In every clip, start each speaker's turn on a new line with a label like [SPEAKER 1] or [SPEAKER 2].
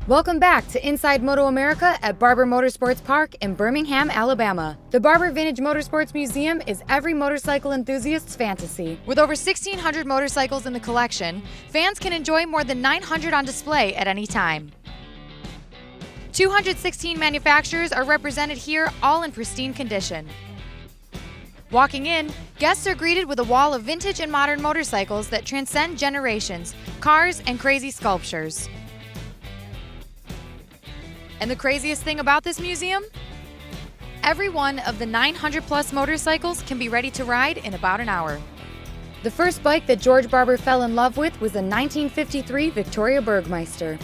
[SPEAKER 1] Welcome back to Inside Moto America at Barber Motorsports Park in Birmingham, Alabama. The Barber Vintage Motorsports Museum is every motorcycle enthusiast's fantasy. With over 1,600 motorcycles in the collection, fans can enjoy more than 900 on display at any time. 216 manufacturers are represented here, all in pristine condition. Walking in, guests are greeted with a wall of vintage and modern motorcycles that transcend generations, cars, and crazy sculptures. And the craziest thing about this museum? Every one of the 900-plus motorcycles can be ready to ride in about an hour. The first bike that George Barber fell in love with was a 1953 Victoria Bergmeister.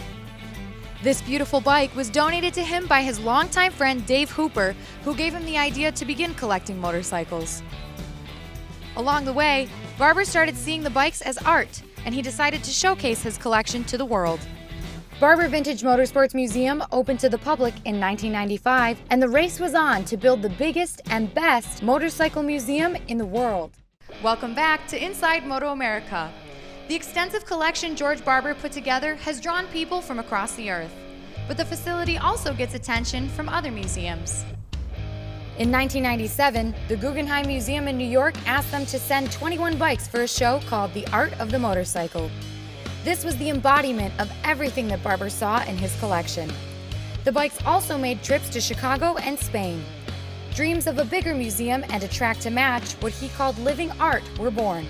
[SPEAKER 1] This beautiful bike was donated to him by his longtime friend Dave Hooper, who gave him the idea to begin collecting motorcycles. Along the way, Barber started seeing the bikes as art, and he decided to showcase his collection to the world. Barber Vintage Motorsports Museum opened to the public in 1995, and the race was on to build the biggest and best motorcycle museum in the world. Welcome back to Inside Moto America. The extensive collection George Barber put together has drawn people from across the earth, but the facility also gets attention from other museums. In 1997, the Guggenheim Museum in New York asked them to send 21 bikes for a show called The Art of the Motorcycle. This was the embodiment of everything that Barber saw in his collection. The bikes also made trips to Chicago and Spain. Dreams of a bigger museum and a track to match what he called living art were born.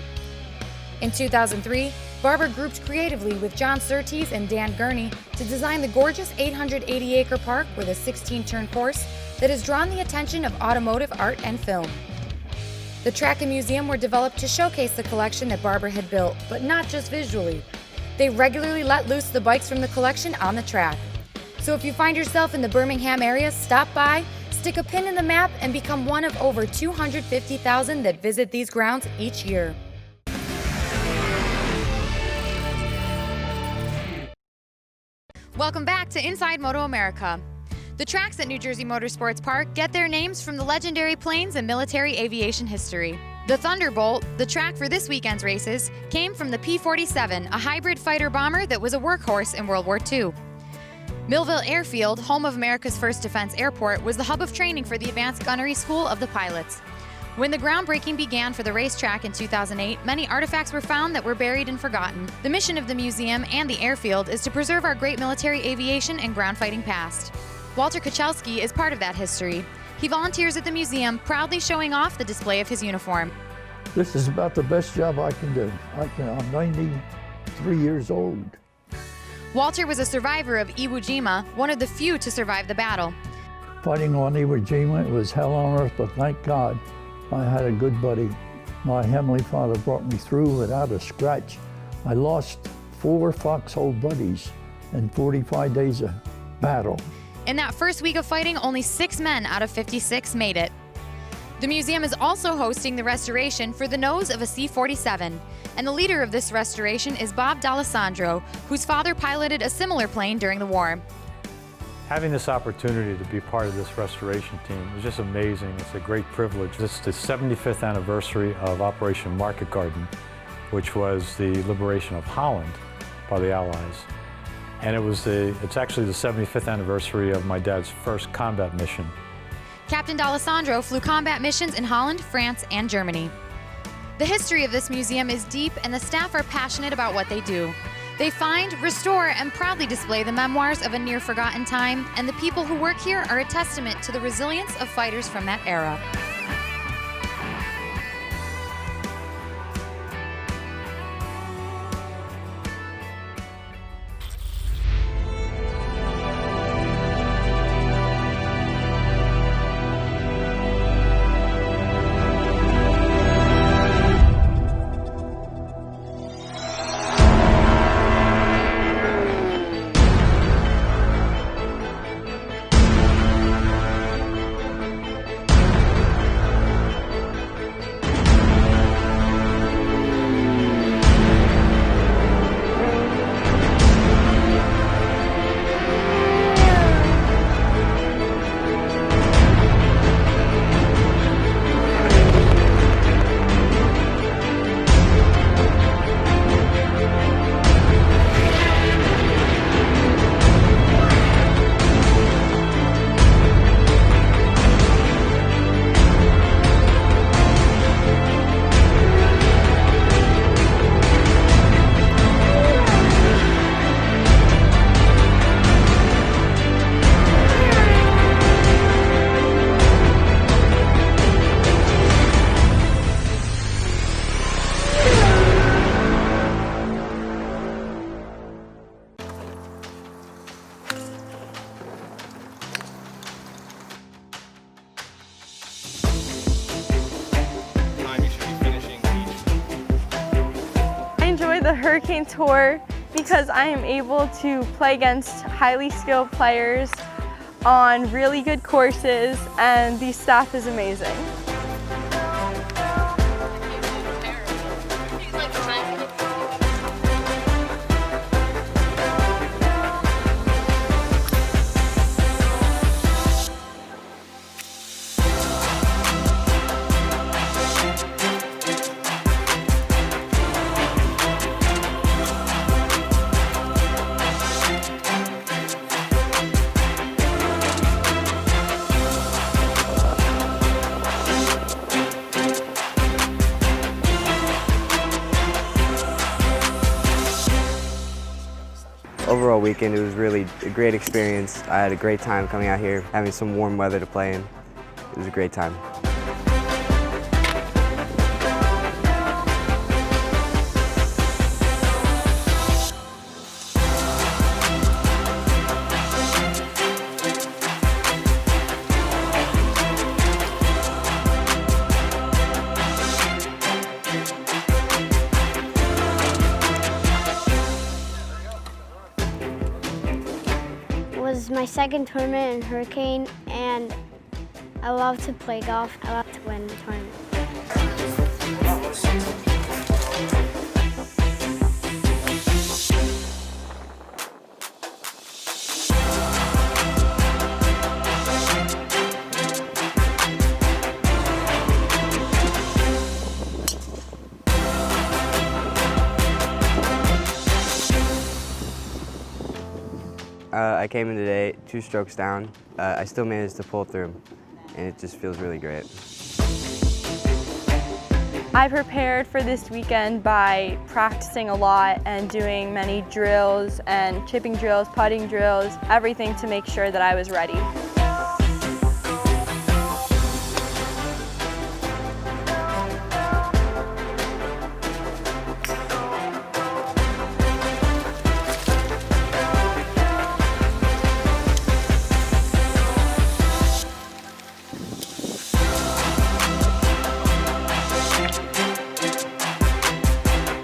[SPEAKER 1] In 2003, Barber grouped creatively with John Surtees and Dan Gurney to design the gorgeous 880-acre park with a 16-turn course that has drawn the attention of automotive art and film. The track and museum were developed to showcase the collection that Barber had built, but not just visually. They regularly let loose the bikes from the collection on the track. So if you find yourself in the Birmingham area, stop by, stick a pin in the map, and become one of over 250,000 that visit these grounds each year. Welcome back to Inside Moto America. The tracks at New Jersey Motorsports Park get their names from the legendary planes and military aviation history. The Thunderbolt, the track for this weekend's races, came from the P-47, a hybrid fighter-bomber that was a workhorse in World War II. Millville Airfield, home of America's first defense airport, was the hub of training for the Advanced Gunnery School of the pilots. When the groundbreaking began for the racetrack in 2008, many artifacts were found that were buried and forgotten. The mission of the museum and the airfield is to preserve our great military aviation and ground fighting past. Walter Kochelski is part of that history. He volunteers at the museum, proudly showing off the display of his uniform.
[SPEAKER 2] This is about the best job I can do. I'm 93 years old.
[SPEAKER 1] Walter was a survivor of Iwo Jima, one of the few to survive the battle.
[SPEAKER 2] Fighting on Iwo Jima, it was hell on earth, but thank God I had a good buddy. My Heavenly Father brought me through without a scratch. I lost 4 foxhole buddies in 45 days of battle.
[SPEAKER 1] In that first week of fighting, only 6 men out of 56 made it. The museum is also hosting the restoration for the nose of a C-47, and the leader of this restoration is Bob D'Alessandro, whose father piloted a similar plane during the war.
[SPEAKER 3] Having this opportunity to be part of this restoration team is just amazing. It's a great privilege. This is the 75th anniversary of Operation Market Garden, which was the liberation of Holland by the Allies. And it's actually the 75th anniversary of my dad's first combat mission.
[SPEAKER 1] Captain D'Alessandro flew combat missions in Holland, France, and Germany. The history of this museum is deep, and the staff are passionate about what they do. They find, restore, and proudly display the memoirs of a near-forgotten time, and the people who work here are a testament to the resilience of fighters from that era.
[SPEAKER 4] Hurricane Tour because I am able to play against highly skilled players on really good courses, and the staff is amazing.
[SPEAKER 5] Overall weekend, it was really a great experience. I had a great time coming out here, having some warm weather to play in. It was a great time.
[SPEAKER 6] It was my second tournament in Hurricane, and I love to play golf. I love to win the tournament.
[SPEAKER 5] I came in today 2 strokes down. I still managed to pull through, and it just feels really great.
[SPEAKER 4] I prepared for this weekend by practicing a lot and doing many drills and chipping drills, putting drills, everything to make sure that I was ready.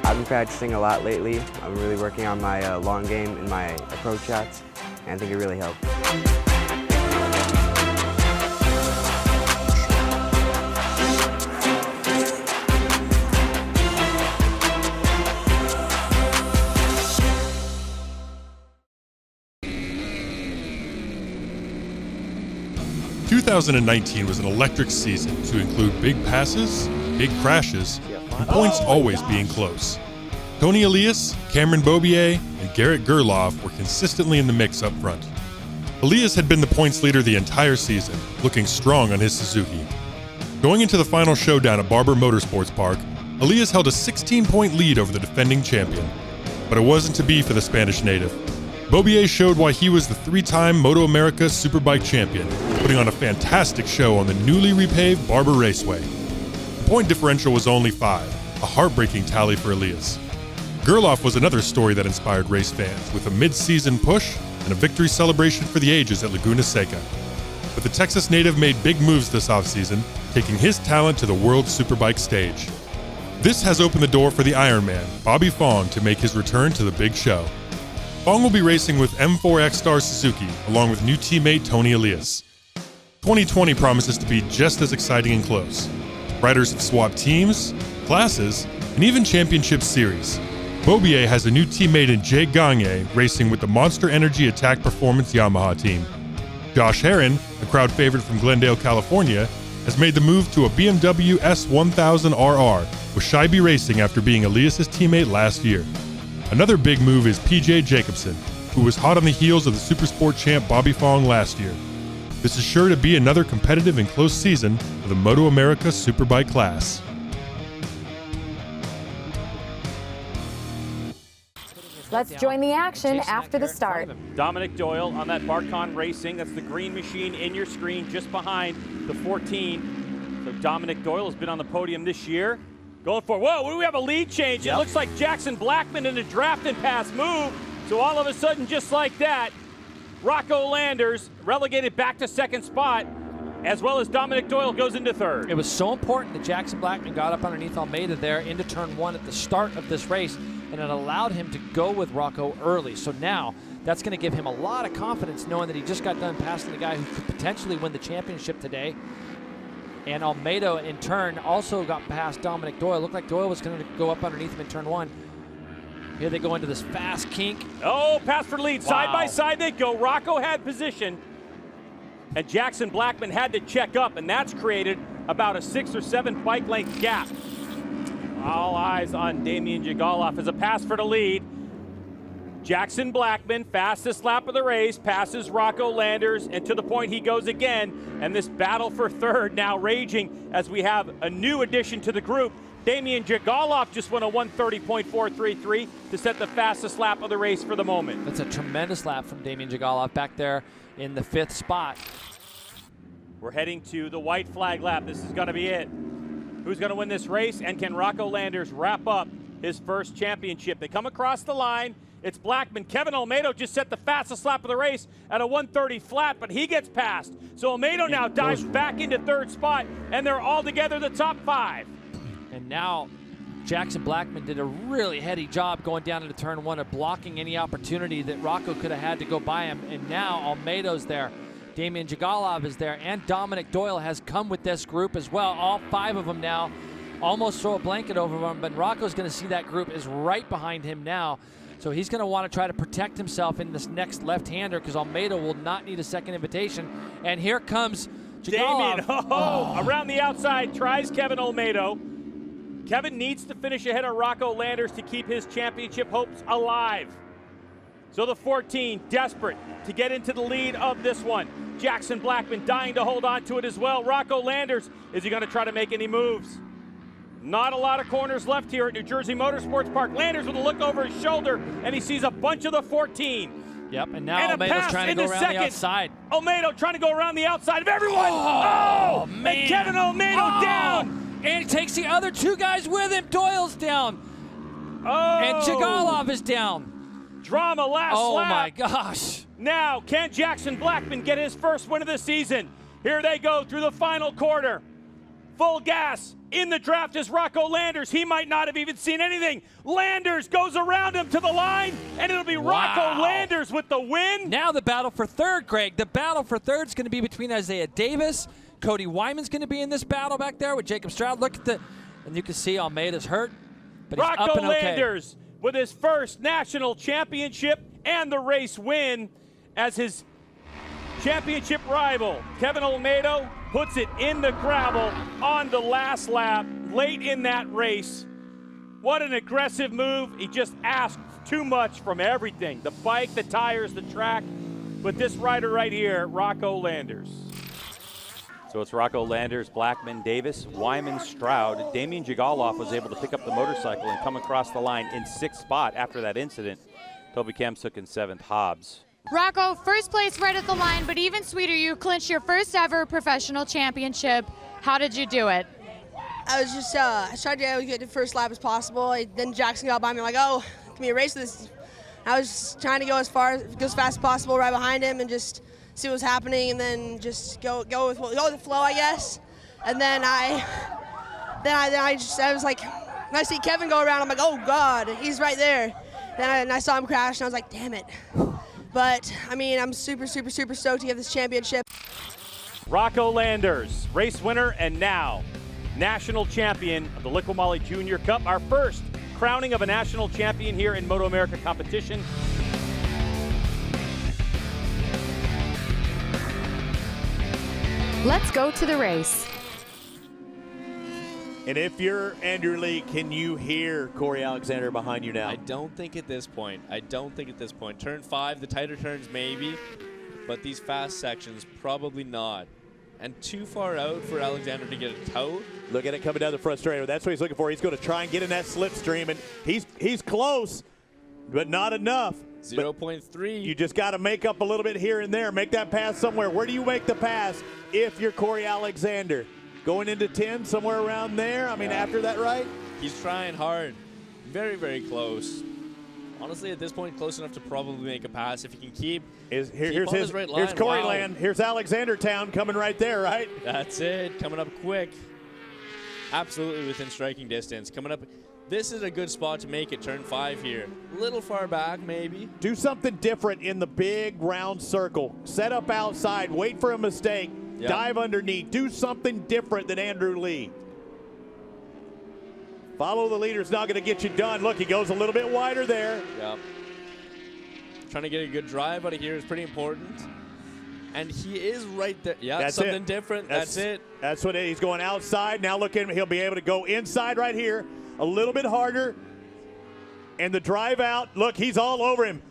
[SPEAKER 5] I've been practicing a lot lately. I'm really working on my long game and my approach shots, and I think it really helped.
[SPEAKER 7] 2019 was an electric season to include big passes, big crashes, and points always being close. Tony Elias, Cameron Beaubier, and Garrett Gerloff were consistently in the mix up front. Elias had been the points leader the entire season, looking strong on his Suzuki. Going into the final showdown at Barber Motorsports Park, Elias held a 16-point lead over the defending champion. But it wasn't to be for the Spanish native. Beaubier showed why he was the 3-time Moto America Superbike champion, putting on a fantastic show on the newly repaved Barber Raceway. The point differential was only 5, a heartbreaking tally for Elias. Gerloff was another story that inspired race fans, with a mid-season push and a victory celebration for the ages at Laguna Seca. But the Texas native made big moves this offseason, taking his talent to the World Superbike stage. This has opened the door for the Ironman, Bobby Fong, to make his return to the big show. Fong will be racing with M4 X-Star Suzuki, along with new teammate Tony Elias. 2020 promises to be just as exciting and close. Riders have swapped teams, classes, and even championship series. Beaubier has a new teammate in Jay Gagne racing with the Monster Energy Attack Performance Yamaha team. Josh Herron, a crowd favorite from Glendale, California, has made the move to a BMW S1000RR with Scheibe Racing after being Elias' teammate last year. Another big move is PJ Jacobson, who was hot on the heels of the Supersport champ Bobby Fong last year. This is sure to be another competitive and close season for the Moto America Superbike class.
[SPEAKER 1] Let's join the action after the start.
[SPEAKER 8] Dominic Doyle on that Barcon Racing. That's the green machine in your screen just behind the 14. So Dominic Doyle has been on the podium this year. Going for, whoa, we have a lead change. It looks like Jackson Blackman in a draft and pass move. So all of a sudden, just like that, Rocco Landers relegated back to second spot, as well as Dominic Doyle goes into third.
[SPEAKER 9] It was so important that Jackson Blackman got up underneath Almeida there into turn 1 at the start of this race. and it allowed him to go with Rocco early. So now that's going to give him a lot of confidence knowing that he just got done passing the guy who could potentially win the championship today. And Almeida, in turn, also got past Dominic Doyle. Looked like Doyle was going to go up underneath him in turn 1. Here they go into this fast kink.
[SPEAKER 8] Oh, pass for lead.
[SPEAKER 9] Wow.
[SPEAKER 8] Side by side they go. Rocco had position, and Jackson Blackman had to check up, and that's created about a 6 or 7 bike length gap. All eyes on Damian Jigaloff as a pass for the lead. Jackson Blackman, fastest lap of the race, passes Rocco Landers, and to the point he goes again. And this battle for third now raging as we have a new addition to the group. Damian Jigaloff just won a 1:30.433 to set the fastest lap of the race for the moment.
[SPEAKER 9] That's a tremendous lap from Damian Jigaloff back there in the 5th spot.
[SPEAKER 8] We're heading to the white flag lap. This is going to be it. Who's going to win this race, and can Rocco Landers wrap up his first championship? They come across the line. It's Blackman. Kevin Olmedo just set the fastest lap of the race at a 1:30 flat, but he gets passed. So Olmedo now dives back into 3rd spot, and they're all together the top 5.
[SPEAKER 9] And now Jackson Blackman did a really heady job going down into turn 1 of blocking any opportunity that Rocco could have had to go by him. And now Olmedo's there. Damian Jigaloff is there, and Dominic Doyle has come with this group as well. All 5 of them now almost throw a blanket over them, but Rocco's going to see that group is right behind him now. So he's going to want to try to protect himself in this next left-hander because Almeida will not need a second invitation. And here comes Jigaloff.
[SPEAKER 8] Damian, around the outside, tries Kevin Olmedo. Kevin needs to finish ahead of Rocco Landers to keep his championship hopes alive. So the 14, desperate to get into the lead of this one. Jackson Blackman dying to hold on to it as well. Rocco Landers, is he going to try to make any moves? Not a lot of corners left here at New Jersey Motorsports Park. Landers with a look over his shoulder, and he sees a bunch of the 14.
[SPEAKER 9] Yep, and now Olmeido's trying to go around the outside.
[SPEAKER 8] Olmedo trying to go around the outside of everyone. Oh, man. And Kevin Olmedo down.
[SPEAKER 9] And he takes the other 2 guys with him. Doyle's down.
[SPEAKER 8] Oh.
[SPEAKER 9] And Jigaloff is down.
[SPEAKER 8] Drama last lap.
[SPEAKER 9] Oh, my gosh.
[SPEAKER 8] Now, can Jackson Blackman get his first win of the season? Here they go through the final quarter. Full gas. In the draft is Rocco Landers. He might not have even seen anything. Landers goes around him to the line, and it'll be Rocco Landers with the win.
[SPEAKER 9] Now the battle for third, Greg. The battle for third is going to be between Isaiah Davis. Cody Wyman's going to be in this battle back there with Jacob Stroud. Look at and you can see Almeida's hurt, but he's
[SPEAKER 8] Rocco
[SPEAKER 9] up and okay.
[SPEAKER 8] Landers with his first national championship and the race win as his championship rival, Kevin Olmedo, puts it in the gravel on the last lap, late in that race. What an aggressive move. He just asked too much from everything. The bike, the tires, the track. But this rider right here, Rocco Landers. So it's Rocco Landers, Blackman, Davis, Wyman, Stroud. Damian Jigaloff was able to pick up the motorcycle and come across the line in 6th spot after that incident. Toby Kamsuk in 7th, Hobbs.
[SPEAKER 1] Rocco, first place right at the line, but even sweeter, you clinched your first ever professional championship. How did you do it?
[SPEAKER 10] I was just I tried to get the first lap as possible. Then Jackson got by me like, oh, can we race this? I was just trying to go as fast as possible right behind him and just see what was happening, and then just go with the flow, I guess. And then I was like, when I see Kevin go around, I'm like, oh God, he's right there. Then I saw him crash, and I was like, damn it. But, I mean, I'm super, super, super stoked to get this championship.
[SPEAKER 8] Rocco Landers, race winner and now national champion of the Liqui Moly Junior Cup. Our first crowning of a national champion here in Moto America competition.
[SPEAKER 1] Let's go to the race.
[SPEAKER 11] And if you're Andrew Lee, can you hear Corey Alexander behind you now?
[SPEAKER 12] I don't think at this point. Turn 5, the tighter turns maybe, but these fast sections probably not. And too far out for Alexander to get a tow.
[SPEAKER 11] Look at it coming down the front straight. That's what he's looking for. He's going to try and get in that slipstream, and he's close, but not enough.
[SPEAKER 12] 0.3.
[SPEAKER 11] You just got to make up a little bit here and there. Make that pass somewhere. Where do you make the pass if you're Corey Alexander? Going into 10, somewhere around there? I mean, after that, right?
[SPEAKER 12] He's trying hard. Very, very close. Honestly, at this point, close enough to probably make a pass if he can keep
[SPEAKER 11] here's
[SPEAKER 12] on his right line.
[SPEAKER 11] Here's Corey Land. Here's Alexander Town coming right there, right?
[SPEAKER 12] That's it. Coming up quick. Absolutely within striking distance. Coming up. This is a good spot to make it, turn 5 here. A little far back, maybe.
[SPEAKER 11] Do something different in the big round circle. Set up outside, wait for a mistake, dive underneath. Do something different than Andrew Lee. Follow the leader's not going to get you done. Look, he goes a little bit wider there.
[SPEAKER 12] Yep. Trying to get a good drive out of here is pretty important. And he is right there. Yeah,
[SPEAKER 11] that's
[SPEAKER 12] something different. That's it.
[SPEAKER 11] That's what it is. He's going outside. Now look at him. He'll be able to go inside right here. A little bit harder. And the drive out. Look, he's all over him.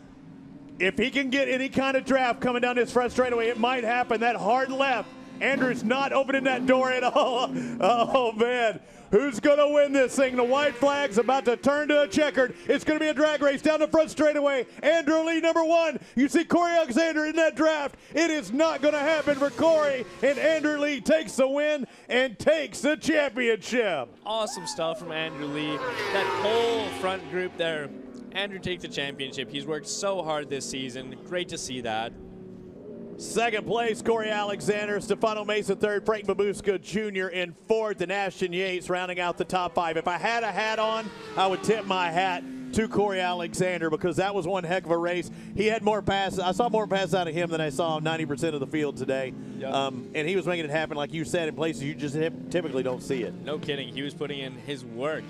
[SPEAKER 11] If he can get any kind of draft coming down this front straightaway, it might happen. That hard left. Andrew's not opening that door at all. Oh, man. Who's going to win this thing? The white flag's about to turn to a checkered. It's going to be a drag race down the front straightaway. Andrew Lee, number 1. You see Corey Alexander in that draft. It is not going to happen for Corey. And Andrew Lee takes the win and takes the championship.
[SPEAKER 12] Awesome stuff from Andrew Lee. That whole front group there. Andrew takes the championship. He's worked so hard this season. Great to see that.
[SPEAKER 11] Second place, Corey Alexander, Stefano Mesa third, Frank Babuska Jr. in fourth, and Ashton Yates rounding out the top 5. If I had a hat on, I would tip my hat to Corey Alexander because that was one heck of a race. He had more passes. I saw more passes out of him than I saw 90% of the field today. Yep. And he was making it happen, like you said, in places you just typically don't see it.
[SPEAKER 12] No kidding. He was putting in his work.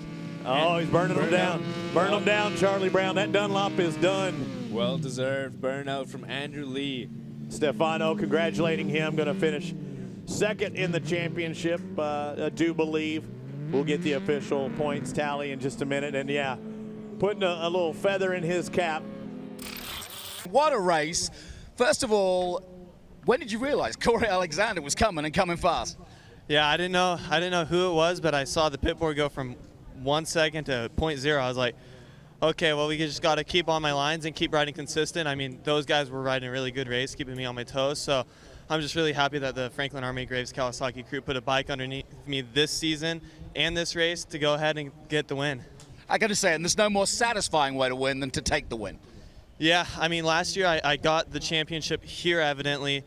[SPEAKER 11] Oh, he's burning them down. Burn them down, Charlie Brown. That Dunlop is done.
[SPEAKER 12] Well-deserved burnout from Andrew Lee.
[SPEAKER 11] Stefano congratulating him, going to finish second in the championship, I do believe. We'll get the official points tally in just a minute. And yeah, putting a little feather in his cap.
[SPEAKER 13] What a race. First of all, when did you realize Corey Alexander was coming and coming fast?
[SPEAKER 14] Yeah, I didn't know who it was, but I saw the pit board go from 1 second to 0.0. I was like, okay, well, we just got to keep on my lines and keep riding consistent. I mean, those guys were riding a really good race, keeping me on my toes. So I'm just really happy that the Franklin Army Graves Kawasaki crew put a bike underneath me this season and this race to go ahead and get the win.
[SPEAKER 13] I got to say, and there's no more satisfying way to win than to take the win.
[SPEAKER 14] Yeah, I mean, last year I got the championship here, evidently,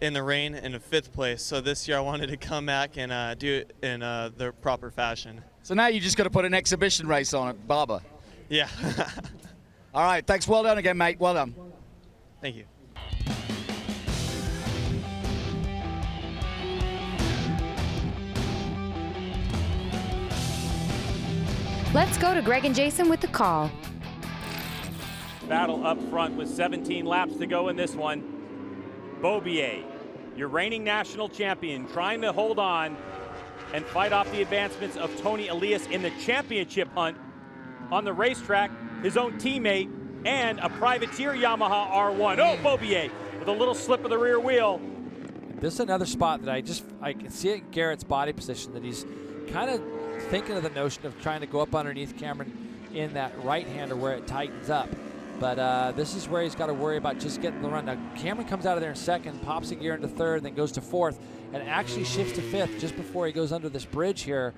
[SPEAKER 14] in the rain in a 5th place. So this year I wanted to come back and do it in the proper fashion.
[SPEAKER 13] So now you just got to put an exhibition race on it, Barber.
[SPEAKER 14] Yeah.
[SPEAKER 13] All right, thanks. Well done again, mate. Well done.
[SPEAKER 14] Thank you.
[SPEAKER 1] Let's go to Greg and Jason with the call.
[SPEAKER 8] Battle up front with 17 laps to go in this one. Beaubier, your reigning national champion, trying to hold on and fight off the advancements of Tony Elias in the championship hunt. On the racetrack, his own teammate and a privateer Yamaha R1. Oh, Beaubier with a little slip of the rear wheel.
[SPEAKER 9] This is another spot that I can see it in Garrett's body position that he's kind of thinking of the notion of trying to go up underneath Cameron in that right-hander where it tightens up. But this is where he's got to worry about just getting the run. Now, Cameron comes out of there in 2nd, pops a gear into 3rd, then goes to 4th, and actually shifts to 5th just before he goes under this bridge here.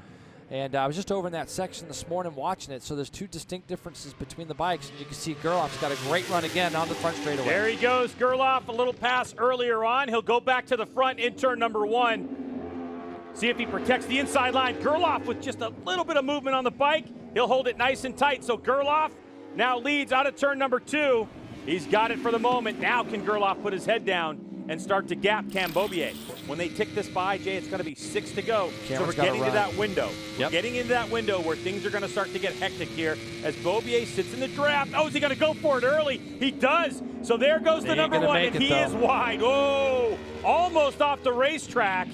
[SPEAKER 9] And I was just over in that section this morning watching it, so there's 2 distinct differences between the bikes. And you can see Gerloff's got a great run again on the front straightaway.
[SPEAKER 8] There he goes, Gerloff, a little pass earlier on. He'll go back to the front in turn number 1. See if he protects the inside line. Gerloff with just a little bit of movement on the bike. He'll hold it nice and tight. So Gerloff now leads out of turn number 2. He's got it for the moment. Now can Gerloff put his head down and start to gap Cam Beaubier. When they tick this by, Jay, it's going to be 6 to go.
[SPEAKER 9] Cameron's
[SPEAKER 8] so we're getting to that window.
[SPEAKER 9] Yep.
[SPEAKER 8] Getting into that window where things are going to start to get hectic here as Beaubier sits in the draft. Oh, is he going to go for it early? He does. So there goes the number 1, and he is wide. Oh, almost off the racetrack.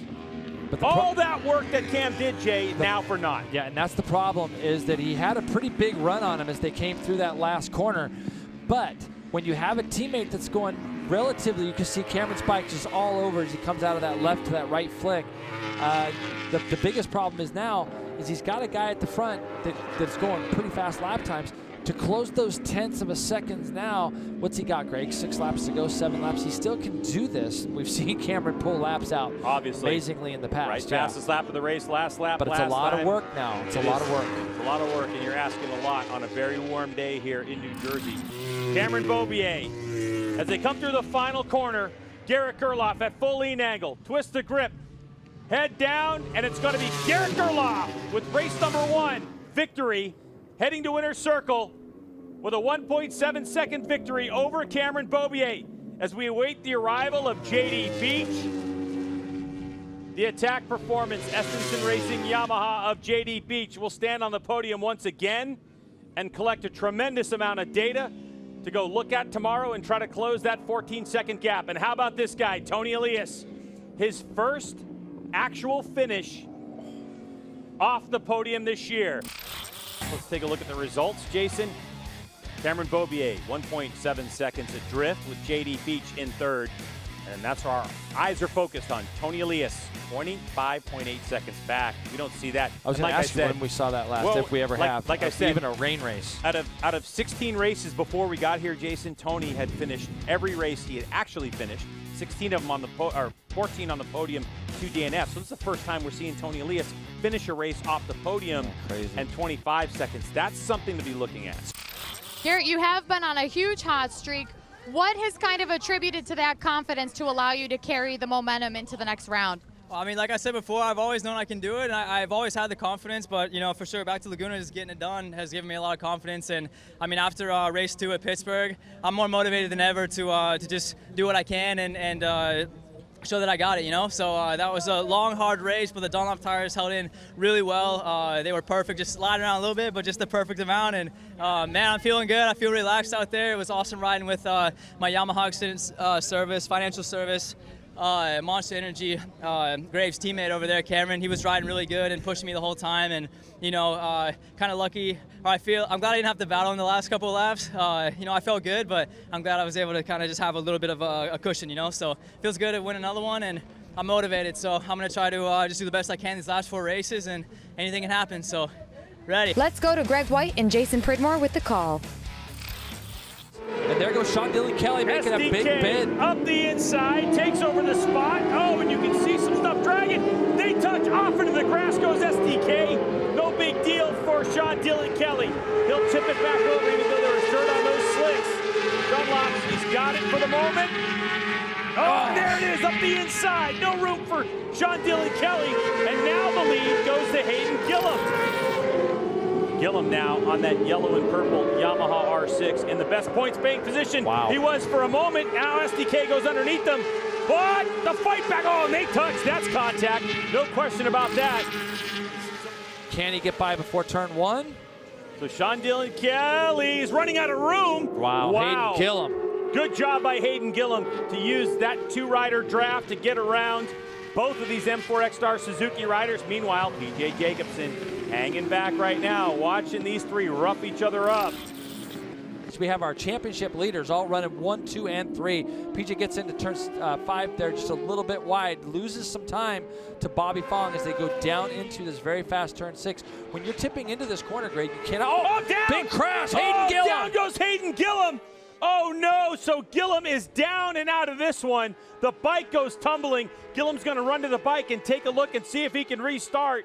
[SPEAKER 9] But
[SPEAKER 8] all that work that Cam did, Jay, now for naught.
[SPEAKER 9] Yeah, and that's the problem, is that he had a pretty big run on him as they came through that last corner. But when you have a teammate that's going relatively, you can see Cameron's bike just all over as he comes out of that left to that right flick. The biggest problem is now is he's got a guy at the front that's going pretty fast lap times. To close those tenths of a seconds now, what's he got, Greg? 6 laps to go, 7 laps. He still can do this. We've seen Cameron pull laps out
[SPEAKER 8] obviously
[SPEAKER 9] amazingly in the past.
[SPEAKER 8] Right, fastest lap of the race, last lap,
[SPEAKER 9] but it's a lot of work now. It's a lot of work.
[SPEAKER 8] It's a lot of work, and you're asking a lot on a very warm day here in New Jersey. Cameron Beaubier, as they come through the final corner, Garrett Gerloff at full lean angle, twist the grip, head down, and it's going to be Garrett Gerloff with race number 1 victory heading to winner's circle with a 1.7 second victory over Cameron Beaubier as we await the arrival of JD Beach. The attack performance, Estenson Racing Yamaha of JD Beach, will stand on the podium once again and collect a tremendous amount of data to go look at tomorrow and try to close that 14-second gap. And how about this guy, Tony Elias? His first actual finish off the podium this year. Let's take a look at the results, Jason. Cameron Beaubier, 1.7 seconds adrift with JD Beach in third. And that's where our eyes are focused on. Tony Elias, 25.8 seconds back. We don't see that.
[SPEAKER 9] I was going to ask you when we saw that last, if we ever have.
[SPEAKER 8] Like I said,
[SPEAKER 9] even a rain race.
[SPEAKER 8] Out of 16 races before we got here, Jason, Tony had finished every race he had actually finished. 16 of them on the 14 on the podium, 2 DNFs. So this is the first time we're seeing Tony Elias finish a race off the podium and 25 seconds. That's something to be looking at.
[SPEAKER 1] Garrett, you have been on a huge hot streak. What has kind of attributed to that confidence to allow you to carry the momentum into the next round?
[SPEAKER 15] Well, I mean, like I said before, I've always known I can do it, and I've always had the confidence, but, you know, for sure, back to Laguna, just getting it done has given me a lot of confidence. And, I mean, after race 2 at Pittsburgh, I'm more motivated than ever to just do what I can and show that I got it, you know? So that was a long, hard race, but the Dunlop tires held in really well. They were perfect, just sliding around a little bit, but just the perfect amount. And, man, I'm feeling good. I feel relaxed out there. It was awesome riding with my Yamaha service, financial service, Monster Energy, Graves' teammate over there, Cameron. He was riding really good and pushing me the whole time. And, you know, kind of lucky. I'm glad I didn't have to battle in the last couple of laps. You know, I felt good, but I'm glad I was able to kind of just have a little bit of a cushion, you know. So it feels good to win another one, and I'm motivated. So I'm going to try to just do the best I can these last 4 races, and anything can happen. So, ready.
[SPEAKER 1] Let's go to Greg White and Jason Pridmore with the call.
[SPEAKER 9] And there goes Sean Dillon Kelly making a big bid.
[SPEAKER 8] Up the inside, takes over the spot. Oh, and you can see some stuff dragging. They touch off into the grass goes SDK. No big deal for Sean Dillon Kelly. He'll tip it back over even though there was dirt on those slicks. Dunlop, he's got it for the moment. Oh, there it is up the inside. No room for Sean Dillon Kelly. And now the lead goes to Hayden Gillum. Gillum now on that yellow and purple Yamaha R6 in the best points paying position.
[SPEAKER 9] Wow.
[SPEAKER 8] He was for a moment. Now SDK goes underneath them. But the fight back. Oh, and they touch. That's contact. No question about that.
[SPEAKER 9] Can he get by before turn 1?
[SPEAKER 8] So Sean Dillon Kelly's running out of room.
[SPEAKER 9] Wow. Hayden Gillum.
[SPEAKER 8] Good job by Hayden Gillum to use that 2-rider draft to get around both of these M4 X-Star Suzuki riders. Meanwhile, PJ Jacobsen hanging back right now, watching these 3 rough each other up.
[SPEAKER 9] So we have our championship leaders all running 1, 2, and 3. PJ gets into turn 5 there just a little bit wide, loses some time to Bobby Fong as they go down into this very fast turn 6. When you're tipping into this corner, Greg, you cannot.
[SPEAKER 8] Down!
[SPEAKER 9] Big crash, Hayden Gillum.
[SPEAKER 8] Down goes Hayden Gillum. Oh no, so Gillum is down and out of this one. The bike goes tumbling. Gillum's gonna run to the bike and take a look and see if he can restart.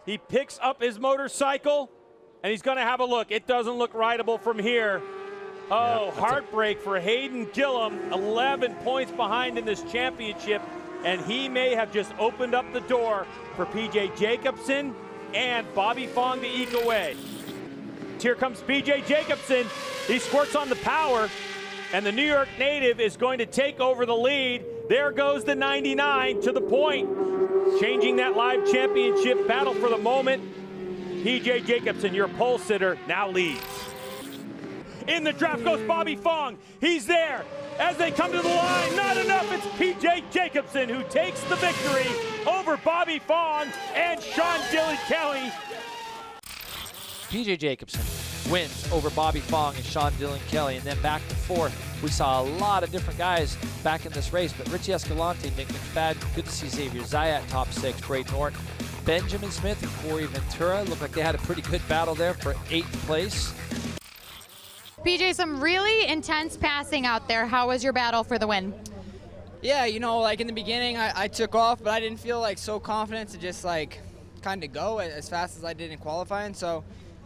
[SPEAKER 8] He picks up his motorcycle and he's gonna have a look. It doesn't look rideable from here. Oh, heartbreak for Hayden Gillum, 11 points behind in this championship, and he may have just opened up the door for PJ Jacobsen and Bobby Fong to eke away. Here comes PJ Jacobsen. He squirts on the power, and the New York native is going to take over the lead. There goes the 99 to the point. Changing that live championship battle for the moment. PJ Jacobsen, your pole sitter, now leads. In the draft goes Bobby Fong. He's there. As they come to the line, not enough. It's PJ Jacobsen who takes the victory over Bobby Fong and Sean Dillon Kelly.
[SPEAKER 9] PJ Jacobsen wins over Bobby Fong and Sean Dillon Kelly, and then back and forth. We saw a lot of different guys back in this race, but Richie Escalante, Nick McFadden, good to see Xavier Zayat top 6, Braden Norton, Benjamin Smith and Corey Ventura. Looked like they had a pretty good battle there for 8th place.
[SPEAKER 1] PJ, some really intense passing out there. How was your battle for the win?
[SPEAKER 16] Yeah, you know, like in the beginning, I took off, but I didn't feel like so confident to just like kind of go as fast as I did in qualifying. So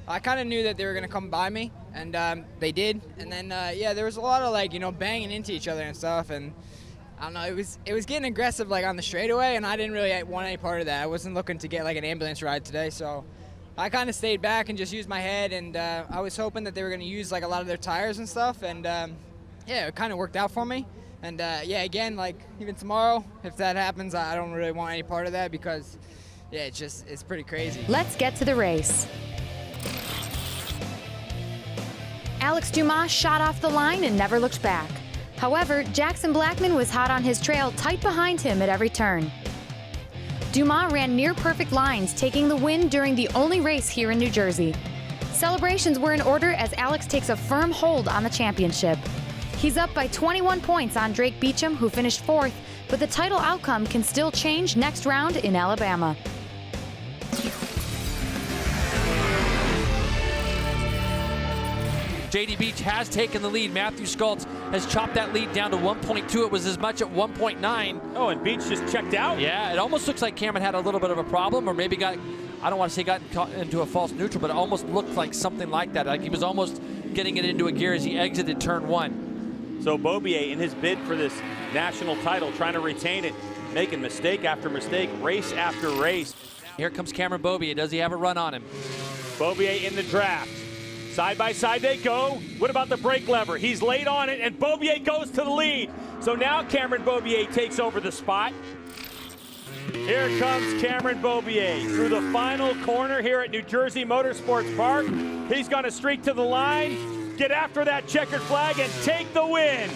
[SPEAKER 16] I kind of knew that they were going to come by me, and they did. And then, yeah, there was a lot of, like, you know, banging into each other and stuff. And I don't know, it was getting aggressive, like, on the straightaway, and I didn't really want any part of that. I wasn't looking to get, like, an ambulance ride today. So I kind of stayed back and just used my head, and I was hoping that they were going to use like a lot of their tires and stuff, and yeah, it kind of worked out for me. And yeah, again, like even tomorrow, if that happens, I don't really want any part of that because yeah, it's pretty crazy.
[SPEAKER 1] Let's get to the race. Alex Dumas shot off the line and never looked back. However, Jackson Blackman was hot on his trail, tight behind him at every turn. Dumas ran near perfect lines, taking the win during the only race here in New Jersey. Celebrations were in order as Alex takes a firm hold on the championship. He's up by 21 points on Drake Beecham, who finished 4th, but the title outcome can still change next round in Alabama.
[SPEAKER 9] JD Beach has taken the lead. Matthew Schultz has chopped that lead down to 1.2. It was as much at 1.9.
[SPEAKER 8] Oh, and Beach just checked out?
[SPEAKER 9] Yeah, it almost looks like Cameron had a little bit of a problem, or maybe got, I don't want to say got caught into a false neutral, but it almost looked like something like that. Like he was almost getting it into a gear as he exited turn 1.
[SPEAKER 8] So Beaubier, in his bid for this national title, trying to retain it, making mistake after mistake, race after race.
[SPEAKER 9] Here comes Cameron Beaubier. Does he have a run on him?
[SPEAKER 8] Beaubier in the draft. Side by side they go. What about the brake lever? He's late on it, and Beaubier goes to the lead. So now Cameron Beaubier takes over the spot. Here comes Cameron Beaubier through the final corner here at New Jersey Motorsports Park. He's going to streak to the line, get after that checkered flag, and take the win.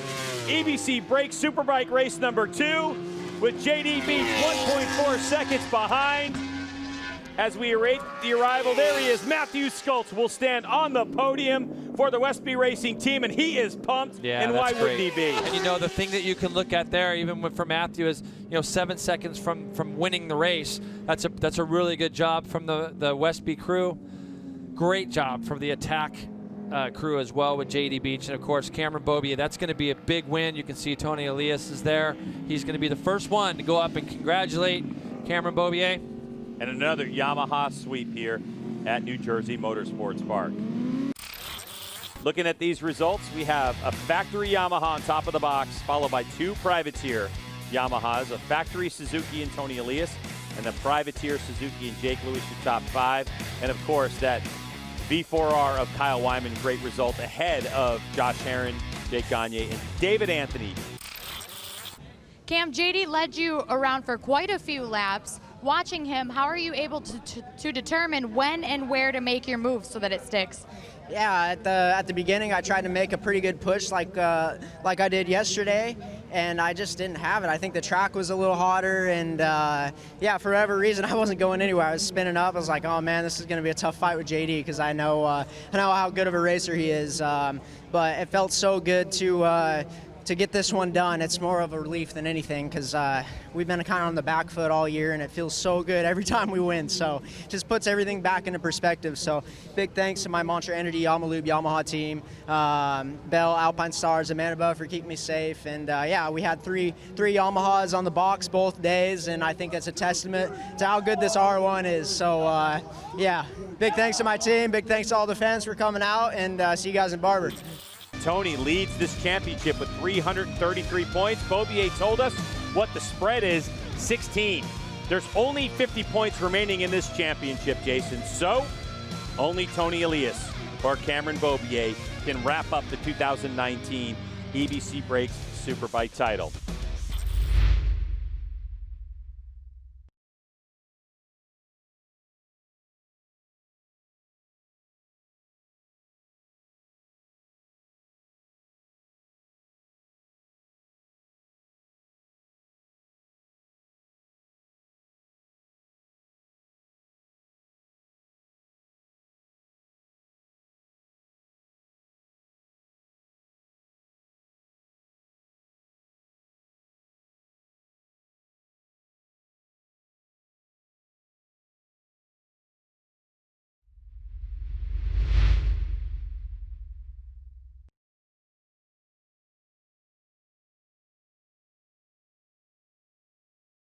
[SPEAKER 8] EBC breaks Superbike race number 2 with JD Beach 1.4 seconds behind. As we await the arrival, there he is. Matthew Schultz will stand on the podium for the Westby Racing team, and he is pumped.
[SPEAKER 9] Yeah,
[SPEAKER 8] and why wouldn't he be?
[SPEAKER 9] And you know, the thing that you can look at there, even for Matthew, is 7 seconds from winning the race. That's a really good job from the Westby crew. Great job from the Attack crew as well with JD Beach, and of course Cameron Beaubier. That's going to be a big win. You can see Tony Elias is there. He's going to be the first one to go up and congratulate Cameron Beaubier.
[SPEAKER 8] And another Yamaha sweep here at New Jersey Motorsports Park. Looking at these results, we have a factory Yamaha on top of the box, followed by 2 privateer Yamahas, a factory Suzuki and Tony Elias, and a privateer Suzuki and Jake Lewis, your top 5. And of course, that V4R of Kyle Wyman, great result ahead of Josh Herron, Jake Gagne, and David Anthony.
[SPEAKER 1] Cam, JD led you around for quite a few laps. Watching him, how are you able to determine when and where to make your move so that it sticks?
[SPEAKER 17] Yeah, at the beginning, I tried to make a pretty good push like I did yesterday, and I just didn't have it. I think the track was a little hotter, and yeah, for whatever reason, I wasn't going anywhere. I was spinning up. I was like, oh man, this is going to be a tough fight with JD because I know how good of a racer he is. But it felt so good to get this one done. It's more of a relief than anything because we've been kind of on the back foot all year, and it feels so good every time we win. So it just puts everything back into perspective. So big thanks to my Monster Energy Yamalube Yamaha team, Bell, Alpine Stars, and Manitoba for keeping me safe. And yeah, we had three Yamahas on the box both days, and I think that's a testament to how good this R1 is. So yeah, big thanks to my team, big thanks to all the fans for coming out, and see you guys in Barber.
[SPEAKER 8] Tony leads this championship with 333 points. Beaubier told us what the spread is, 16. There's only 50 points remaining in this championship, Jason. So only Tony Elias or Cameron Beaubier can wrap up the 2019 EBC Breaks Superbike title.